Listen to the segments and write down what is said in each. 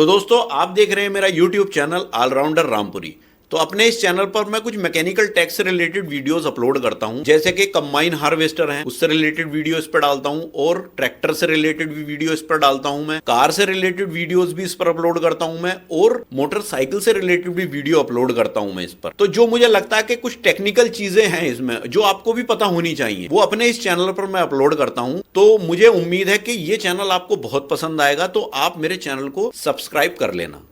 तो दोस्तों आप देख रहे हैं मेरा YouTube चैनल ऑलराउंडर रामपुरी। तो अपने इस चैनल पर मैं कुछ मैकेनिकल टेक से रिलेटेड वीडियोस अपलोड करता हूं, जैसे कि कंबाइन हार्वेस्टर है उससे रिलेटेड वीडियो इस पर डालता हूं, और ट्रैक्टर से रिलेटेड भी वीडियो इस पर डालता हूं, मैं कार से रिलेटेड वीडियोस भी इस पर अपलोड करता हूं मैं, और मोटरसाइकिल से रिलेटेड भी वीडियो अपलोड करता हूं मैं इस पर। तो जो मुझे लगता है कि कुछ टेक्निकल चीजें हैं इसमें जो आपको भी पता होनी चाहिए, वो अपने इस चैनल पर मैं अपलोड करता हूं। तो मुझे उम्मीद है कि ये चैनल आपको बहुत पसंद आएगा, तो आप मेरे चैनल को सब्सक्राइब कर लेना।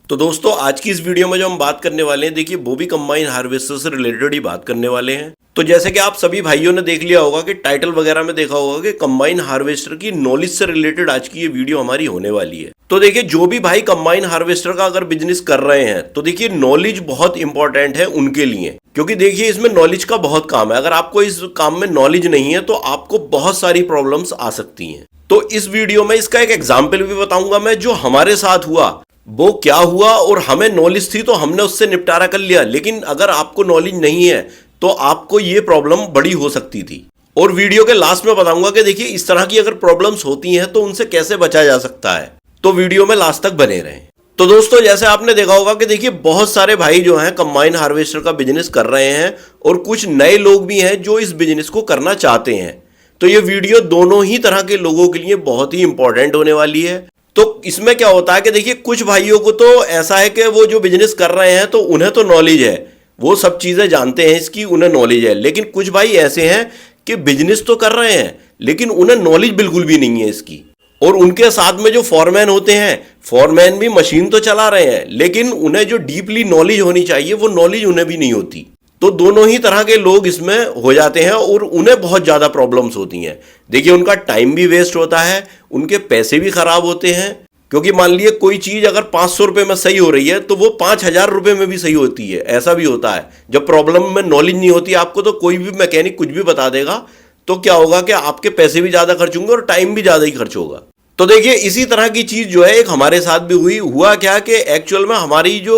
तो दोस्तों आज की इस वीडियो में जो हम बात करने वाले हैं, देखिए वो भी कंबाइन हार्वेस्टर से रिलेटेड ही बात करने वाले हैं। तो जैसे कि आप सभी भाइयों ने देख लिया होगा कि टाइटल वगैरह में देखा होगा कि कंबाइन हार्वेस्टर की नॉलेज से रिलेटेड आज की ये वीडियो हमारी होने वाली है। तो देखिए जो भी भाई कंबाइन हार्वेस्टर का अगर बिजनेस कर रहे हैं तो देखिए नॉलेज बहुत इंपॉर्टेंट है उनके लिए, क्योंकि देखिए इसमें नॉलेज का बहुत काम है। अगर आपको इस काम में नॉलेज नहीं है तो आपको बहुत सारी प्रॉब्लम्स आ सकती हैं। तो इस वीडियो में इसका एक एग्जाम्पल भी बताऊंगा मैं, जो हमारे साथ हुआ वो क्या हुआ, और हमें नॉलेज थी तो हमने उससे निपटारा कर लिया, लेकिन अगर आपको नॉलेज नहीं है तो आपको ये प्रॉब्लम बड़ी हो सकती थी। और वीडियो के लास्ट में बताऊंगा कि देखिए इस तरह की अगर प्रॉब्लम्स होती हैं तो उनसे कैसे बचा जा सकता है। तो वीडियो में लास्ट तक बने रहें। तो दोस्तों जैसे आपने देखा होगा कि देखिए बहुत सारे भाई जो हैं कंबाइन हार्वेस्टर का बिजनेस कर रहे हैं, और कुछ नए लोग भी हैं जो इस बिजनेस को करना चाहते हैं। तो ये वीडियो दोनों ही तरह के लोगों के लिए बहुत ही इंपॉर्टेंट होने वाली है। तो इसमें क्या होता है कि देखिए कुछ भाइयों को तो ऐसा है कि वो जो बिजनेस कर रहे हैं तो उन्हें तो नॉलेज है, वो सब चीजें जानते हैं इसकी, उन्हें नॉलेज है। लेकिन कुछ भाई ऐसे हैं कि बिजनेस तो कर रहे हैं लेकिन उन्हें नॉलेज बिल्कुल भी नहीं है इसकी। और उनके साथ में जो फॉरमैन होते हैं, फॉरमैन भी मशीन तो चला रहे हैं लेकिन उन्हें जो डीपली नॉलेज होनी चाहिए वो नॉलेज उन्हें भी नहीं होती। तो दोनों ही तरह के लोग इसमें हो जाते हैं और उन्हें बहुत ज़्यादा प्रॉब्लम्स होती हैं। देखिए उनका टाइम भी वेस्ट होता है, उनके पैसे भी खराब होते हैं, क्योंकि मान लीजिए कोई चीज़ अगर 500 रुपये में सही हो रही है तो वो 5000 रुपये में भी सही होती है। ऐसा भी होता है। जब प्रॉब्लम में नॉलेज नहीं होती आपको तो कोई भी मैकेनिक कुछ भी बता देगा, तो क्या होगा कि आपके पैसे भी ज़्यादा खर्च होंगे और टाइम भी ज़्यादा ही खर्च होगा। तो देखिए इसी तरह की चीज़ जो है एक हमारे साथ भी हुआ क्या कि एक्चुअल में हमारी जो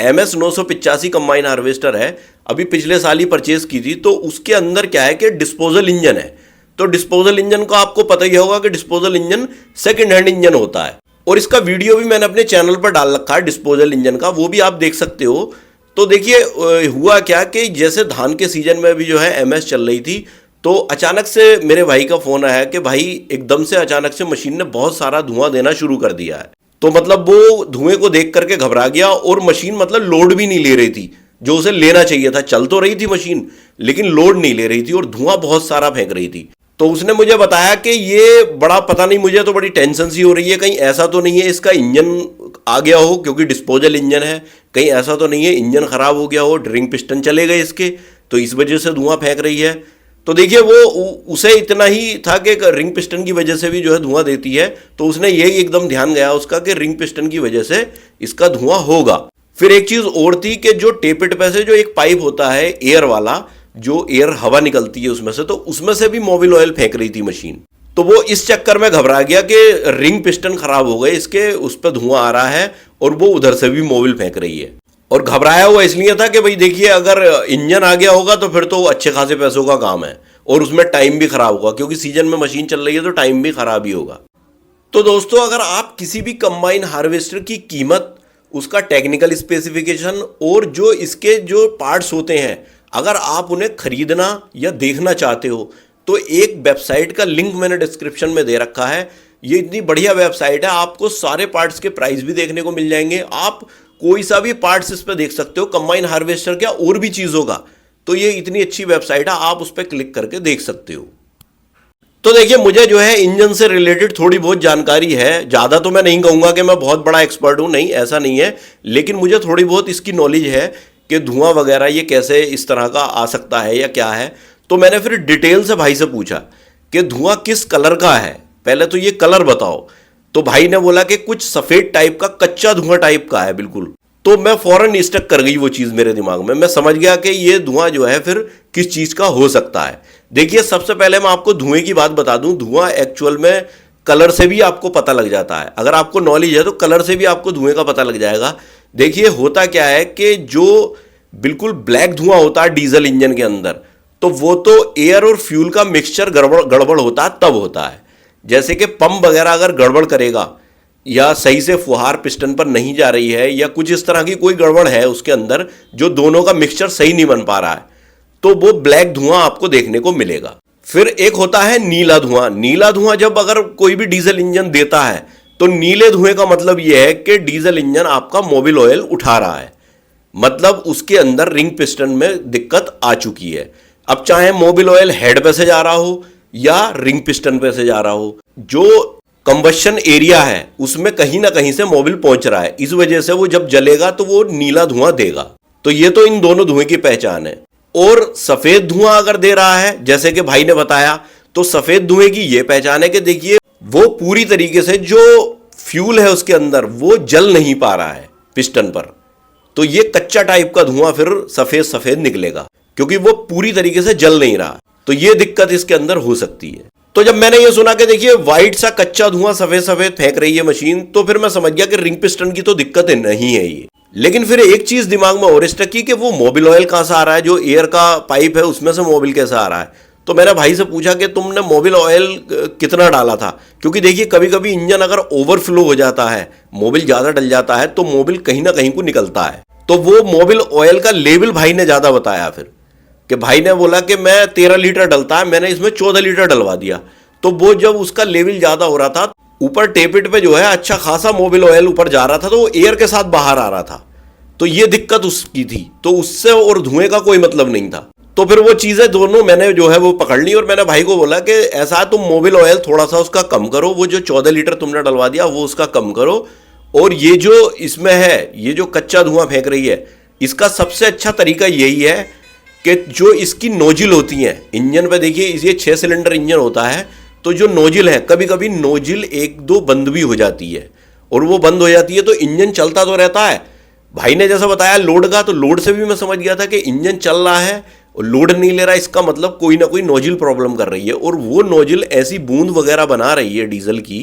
MS 985 कंबाइन हार्वेस्टर है, अभी पिछले साल ही परचेज की थी, तो उसके अंदर क्या है कि डिस्पोजल इंजन है। तो डिस्पोजल इंजन को आपको पता ही होगा कि disposal engine second hand engine होता है, और इसका वीडियो भी मैंने अपने चैनल पर डाल रखा है डिस्पोजल इंजन का, वो भी आप देख सकते हो। तो देखिए हुआ क्या कि जैसे धान के सीजन में भी जो है MS चल रही थी, तो अचानक से मेरे भाई का फोन आया कि भाई एकदम से अचानक से मशीन ने बहुत सारा धुआं देना शुरू कर दिया है। तो मतलब वो धुएं को देख करके घबरा गया, और मशीन मतलब लोड भी नहीं ले रही थी जो उसे लेना चाहिए था। चल तो रही थी मशीन लेकिन लोड नहीं ले रही थी और धुआं बहुत सारा फेंक रही थी। तो उसने मुझे बताया कि ये बड़ा पता नहीं, मुझे तो बड़ी टेंशन सी हो रही है, कहीं ऐसा तो नहीं है इसका इंजन आ गया हो, क्योंकि डिस्पोजल इंजन है, कहीं ऐसा तो नहीं है इंजन खराब हो गया हो, ड्रिंग पिस्टन चले गए इसके, तो इस वजह से धुआं फेंक रही है। तो देखिए वो उसे इतना ही था कि रिंग पिस्टन की वजह से भी जो है धुआं देती है, तो उसने यही एकदम ध्यान गया उसका कि रिंग पिस्टन की वजह से इसका धुआं होगा। फिर एक चीज़ और थी कि जो टेपिट पे से जो एक पाइप होता है एयर वाला, जो एयर हवा निकलती है उसमें से, तो उसमें से भी मोबिल ऑयल फेंक रही थी मशीन। तो वो इस चक्कर में घबरा गया कि रिंग पिस्टन खराब हो गए इसके, उस पर धुआं आ रहा है और वो उधर से भी मोबिल फेंक रही है। और घबराया हुआ इसलिए था कि भाई देखिए अगर इंजन आ गया होगा तो फिर तो अच्छे खासे पैसों का काम है, और उसमें टाइम भी खराब होगा, क्योंकि सीजन में मशीन चल रही है तो टाइम भी खराब ही होगा। तो दोस्तों अगर आप किसी भी कंबाइन हार्वेस्टर की कीमत, उसका टेक्निकल स्पेसिफिकेशन और जो इसके जो पार्ट्स होते हैं, अगर आप उन्हें खरीदना या देखना चाहते हो तो एक वेबसाइट का लिंक मैंने डिस्क्रिप्शन में दे रखा है। ये इतनी बढ़िया वेबसाइट है, आपको सारे पार्ट्स के प्राइस भी देखने को मिल जाएंगे। आप कोई सा भी पार्ट्स इस पर देख सकते हो, कंबाइन हार्वेस्टर क्या और भी चीज़ों का। तो ये इतनी अच्छी वेबसाइट है, आप उस पर क्लिक करके देख सकते हो। तो देखिए मुझे जो है इंजन से रिलेटेड थोड़ी बहुत जानकारी है, ज़्यादा तो मैं नहीं कहूँगा कि मैं बहुत बड़ा एक्सपर्ट हूँ, नहीं ऐसा नहीं है, लेकिन मुझे थोड़ी बहुत इसकी नॉलेज है कि धुआं वगैरह ये कैसे इस तरह का आ सकता है या क्या है। तो मैंने फिर डिटेल से भाई से पूछा कि धुआं किस कलर का है, पहले तो ये कलर बताओ। तो भाई ने बोला कि कुछ सफ़ेद टाइप का, कच्चा धुआं टाइप का है बिल्कुल। तो मैं फौरन स्टक कर गई वो चीज़ मेरे दिमाग में, मैं समझ गया कि ये धुआं जो है फिर किस चीज़ का हो सकता है। देखिए सबसे पहले मैं आपको धुएं की बात बता दूं, धुआं एक्चुअल में कलर से भी आपको पता लग जाता है। अगर आपको नॉलेज है तो कलर से भी आपको धुएं का पता लग जाएगा। देखिए होता क्या है कि जो बिल्कुल ब्लैक धुआं होता है डीजल इंजन के अंदर, तो वो तो एयर और फ्यूल का मिक्सचर गड़बड़ गड़बड़ होता है तब होता है। जैसे कि पंप वगैरह अगर गड़बड़ करेगा या सही से फुहार पिस्टन पर नहीं जा रही है या कुछ इस तरह की कोई गड़बड़ है उसके अंदर, जो दोनों का मिक्सचर सही नहीं बन पा रहा है, तो वो ब्लैक धुआं आपको देखने को मिलेगा। फिर एक होता है नीला धुआं। नीला धुआं जब अगर कोई भी डीजल इंजन देता है तो नीले धुएं का मतलब यह है कि डीजल इंजन आपका मोबिल ऑयल उठा रहा है, मतलब उसके अंदर रिंग पिस्टन में दिक्कत आ चुकी है। अब चाहे मोबिल ऑयल हेड पे से जा रहा हो या रिंग पिस्टन पे से जा रहा हो, जो कंबशन एरिया है उसमें कहीं ना कहीं से मोबिल पहुंच रहा है, इस वजह से वो जब जलेगा तो वो नीला धुआं देगा। तो ये तो इन दोनों धुएं की पहचान है। और सफेद धुआं अगर दे रहा है जैसे कि भाई ने बताया, तो सफेद धुएं की ये पहचान है कि देखिए वो पूरी तरीके से जो फ्यूल है उसके अंदर वो जल नहीं पा रहा है पिस्टन पर, तो ये कच्चा टाइप का धुआं फिर सफेद सफेद निकलेगा क्योंकि वो पूरी तरीके से जल नहीं रहा। तो ये दिक्कत इसके अंदर हो सकती है। तो जब मैंने ये सुना कि देखिए व्हाइट सा कच्चा धुआं सफेद सफेद फेंक रही है मशीन, तो फिर मैं समझ गया कि रिंग पिस्टन की तो दिक्कत नहीं है ये। लेकिन फिर एक चीज दिमाग में और स्टक की कि वो मोबिल ऑयल कहां से आ रहा है, जो एयर का पाइप है उसमें से मोबिल कैसे आ रहा है। तो मैंने भाई से पूछा कि तुमने मोबिल ऑयल कितना डाला था, क्योंकि देखिए कभी कभी इंजन अगर ओवरफ्लो हो जाता है, मोबिल ज्यादा डल जाता है, तो मोबिल कहीं ना कहीं को निकलता है। तो वो मोबिल ऑयल का लेवल भाई ने ज्यादा बताया फिर, कि भाई ने बोला कि मैं 13 लीटर डलता है, मैंने इसमें 14 लीटर डलवा दिया। तो वो जब उसका लेवल ज्यादा हो रहा था, ऊपर टेपिट पे जो है अच्छा खासा मोबिल ऑयल ऊपर जा रहा था, तो वो एयर के साथ बाहर आ रहा था। तो ये दिक्कत उसकी थी, तो उससे और धुएं का कोई मतलब नहीं था। तो फिर वो चीजें दोनों मैंने जो है वो पकड़ ली और मैंने भाई को बोला कि ऐसा तुम मोबिल ऑयल थोड़ा सा उसका कम करो, वो जो 14 लीटर तुमने डलवा दिया वो उसका कम करो, और ये जो इसमें है ये जो कच्चा धुआं फेंक रही है, इसका सबसे अच्छा तरीका यही है कि जो इसकी नोजिल होती हैं इंजन पे, देखिए ये 6 सिलेंडर इंजन होता है, तो जो नोजिल है कभी कभी नोजिल एक दो बंद भी हो जाती है, और वो बंद हो जाती है तो इंजन चलता तो रहता है। भाई ने जैसा बताया लोड का, तो लोड से भी मैं समझ गया था कि इंजन चल रहा है और लोड नहीं ले रहा, इसका मतलब कोई ना कोई नोजिल प्रॉब्लम कर रही है, और वो नोजिल ऐसी बूंद वगैरह बना रही है डीजल की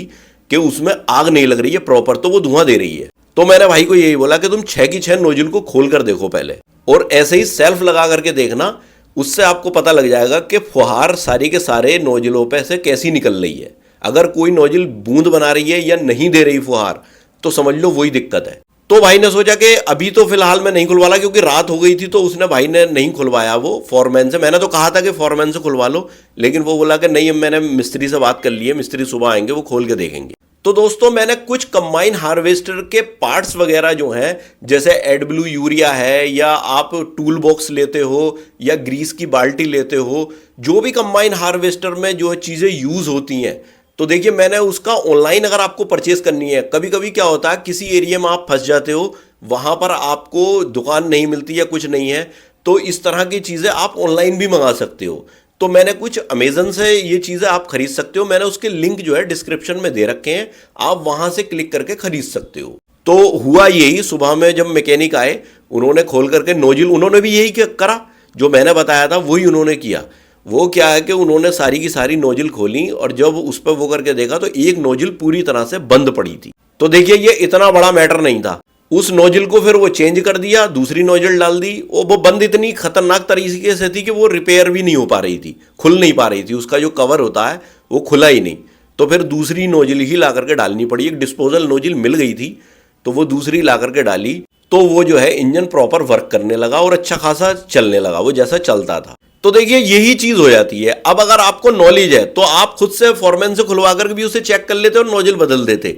कि उसमें आग नहीं लग रही है प्रॉपर, तो वो धुआं दे रही है। तो मैंने भाई को यही बोला कि तुम 6 की 6 नोजिल को खोल कर देखो पहले, और ऐसे ही सेल्फ लगा करके देखना, उससे आपको पता लग जाएगा कि फुहार सारी के सारे नोजिलों पे से कैसी निकल रही है। अगर कोई नोजिल बूंद बना रही है या नहीं दे रही फुहार, तो समझ लो वही दिक्कत है। तो भाई ने सोचा कि अभी तो फिलहाल मैं नहीं खुलवाला, क्योंकि रात हो गई थी, तो उसने भाई ने नहीं खुलवाया वो फॉरमैन से। मैंने तो कहा था कि फॉरमैन से खुलवा लो, लेकिन वो बोला कि नहीं, मैंने मिस्त्री से बात कर ली है, मिस्त्री सुबह आएंगे वो खोल के देखेंगे। तो दोस्तों मैंने कुछ कंबाइन हार्वेस्टर के पार्ट्स वगैरह जो हैं, जैसे एडब्ल्यू यूरिया है, या आप टूल बॉक्स लेते हो या ग्रीस की बाल्टी लेते हो, जो भी कंबाइन हार्वेस्टर में जो चीज़ें यूज़ होती हैं, तो देखिए मैंने उसका ऑनलाइन अगर आपको परचेस करनी है, कभी कभी क्या होता है किसी एरिया में आप फंस जाते हो, वहां पर आपको दुकान नहीं मिलती या कुछ नहीं है, तो इस तरह की चीज़ें आप ऑनलाइन भी मंगा सकते हो। तो मैंने कुछ अमेजन से ये चीज़ें आप खरीद सकते हो, मैंने उसके लिंक जो है डिस्क्रिप्शन में दे रखे हैं, आप वहां से क्लिक करके खरीद सकते हो। तो हुआ यही, सुबह में जब मैकेनिक आए उन्होंने खोल करके नोजिल, उन्होंने भी यही करा जो मैंने बताया था, वही उन्होंने किया। वो क्या है कि उन्होंने सारी की सारी नोजिल खोली और जब उस पर वो करके देखा तो एक नोजिल पूरी तरह से बंद पड़ी थी। तो देखिए ये इतना बड़ा मैटर नहीं था, उस नोजिल को फिर वो चेंज कर दिया, दूसरी नोजिल डाल दी, वो बंद इतनी खतरनाक तरीके से थी कि वो रिपेयर भी नहीं हो पा रही थी, खुल नहीं पा रही थी, उसका जो कवर होता है वो खुला ही नहीं। तो फिर दूसरी नोजिल ही ला करके डालनी पड़ी, एक डिस्पोजल नोजिल मिल गई थी तो वो दूसरी ला करके डाली, तो वो जो है इंजन प्रॉपर वर्क करने लगा और अच्छा खासा चलने लगा, वो जैसा चलता था। तो देखिए यही चीज हो जाती है। अब अगर आपको नॉलेज है तो आप खुद से फॉरमैन से खुलवा कर भी उसे चेक कर लेते और नोजल बदल देते,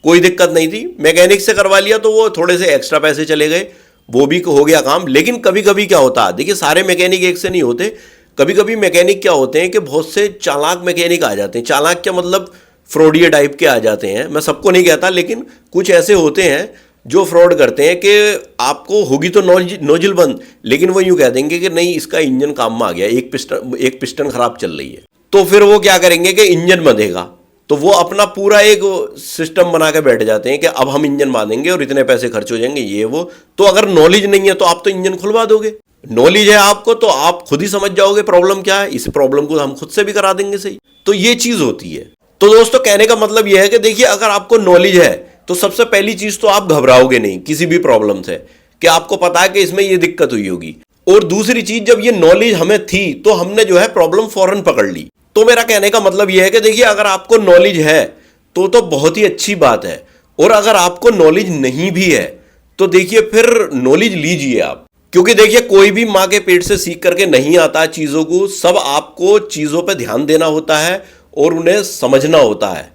कोई दिक्कत नहीं थी। मैकेनिक से करवा लिया तो वो थोड़े से एक्स्ट्रा पैसे चले गए, वो भी हो गया काम। लेकिन कभी कभी क्या होता है, देखिए सारे मैकेनिक एक से नहीं होते, कभी कभी मैकेनिक क्या होते हैं कि बहुत से चालाक मैकेनिक आ जाते हैं। चालाक क्या मतलब फ्रॉडिया टाइप के आ जाते हैं, मैं सबको नहीं कहता, लेकिन कुछ ऐसे होते हैं जो फ्रॉड करते हैं कि आपको होगी तो नोजिल बंद, लेकिन वो यूं कह देंगे कि नहीं इसका इंजन काम में आ गया, एक पिस्टन खराब चल रही है, तो फिर वो क्या करेंगे कि इंजन बंधेगा, तो वो अपना पूरा एक सिस्टम बना के बैठ जाते हैं कि अब हम इंजन बांधेंगे और इतने पैसे खर्च हो जाएंगे ये वो। तो अगर नॉलेज नहीं है तो आप तो इंजन खुलवा दोगे, नॉलेज है आपको तो आप खुद ही समझ जाओगे प्रॉब्लम क्या है, इस प्रॉब्लम को हम खुद से भी करा देंगे सही। तो ये चीज होती है। तो दोस्तों कहने का मतलब यह है कि देखिए अगर आपको नॉलेज है तो सबसे पहली चीज तो आप घबराओगे नहीं किसी भी प्रॉब्लम से, कि आपको पता है कि इसमें ये दिक्कत हुई होगी। और दूसरी चीज, जब ये नॉलेज हमें थी तो हमने जो है प्रॉब्लम फौरन पकड़ ली। तो मेरा कहने का मतलब ये है कि देखिए, अगर आपको नॉलेज है तो बहुत ही अच्छी बात है, और अगर आपको नॉलेज नहीं भी है तो देखिए फिर नॉलेज लीजिए आप। क्योंकि देखिए, कोई भी माँ के पेट से सीख करके नहीं आता चीजों को, सब आपको चीजों पे ध्यान देना होता है और उन्हें समझना होता है।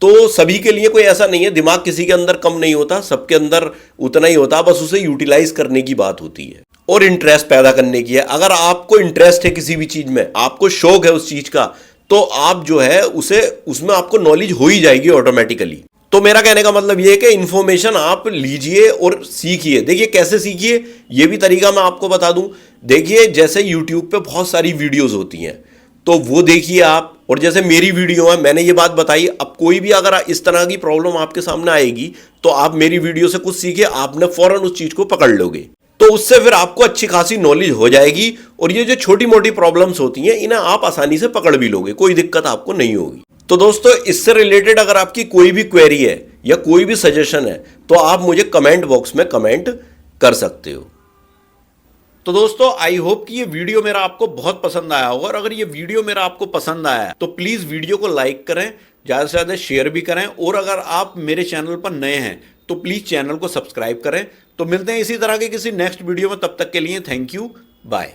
तो सभी के लिए कोई ऐसा नहीं है, दिमाग किसी के अंदर कम नहीं होता, सबके अंदर उतना ही होता, बस उसे यूटिलाइज करने की बात होती है और इंटरेस्ट पैदा करने की है। अगर आपको इंटरेस्ट है किसी भी चीज में, आपको शौक है उस चीज का, तो आप जो है उसमें आपको नॉलेज हो ही जाएगी ऑटोमेटिकली। तो मेरा कहने का मतलब ये है कि इंफॉर्मेशन आप लीजिए और सीखिए। देखिए कैसे सीखिए, ये भी तरीका मैं आपको बता दूं। देखिए, जैसे यूट्यूब पे बहुत सारी वीडियोस होती हैं, तो वो देखिए आप। और जैसे मेरी वीडियो है, मैंने ये बात बताई, अब कोई भी अगर इस तरह की प्रॉब्लम आपके सामने आएगी तो आप मेरी वीडियो से कुछ सीखिए, आपने फौरन उस चीज को पकड़ लोगे, तो उससे फिर आपको अच्छी खासी नॉलेज हो जाएगी। और ये जो छोटी मोटी प्रॉब्लम्स होती हैं, इन्हें आप आसानी से पकड़ भी लोगे, कोई दिक्कत आपको नहीं होगी। तो दोस्तों, इससे रिलेटेड अगर आपकी कोई भी क्वेरी है या कोई भी सजेशन है, तो आप मुझे कमेंट बॉक्स में कमेंट कर सकते हो। तो दोस्तों, आई होप कि ये वीडियो मेरा आपको बहुत पसंद आया होगा, और अगर ये वीडियो मेरा आपको पसंद आया तो प्लीज वीडियो को लाइक करें, ज्यादा से ज्यादा शेयर भी करें, और अगर आप मेरे चैनल पर नए हैं तो प्लीज चैनल को सब्सक्राइब करें। तो मिलते हैं इसी तरह के किसी नेक्स्ट वीडियो में, तब तक के लिए थैंक यू, बाय।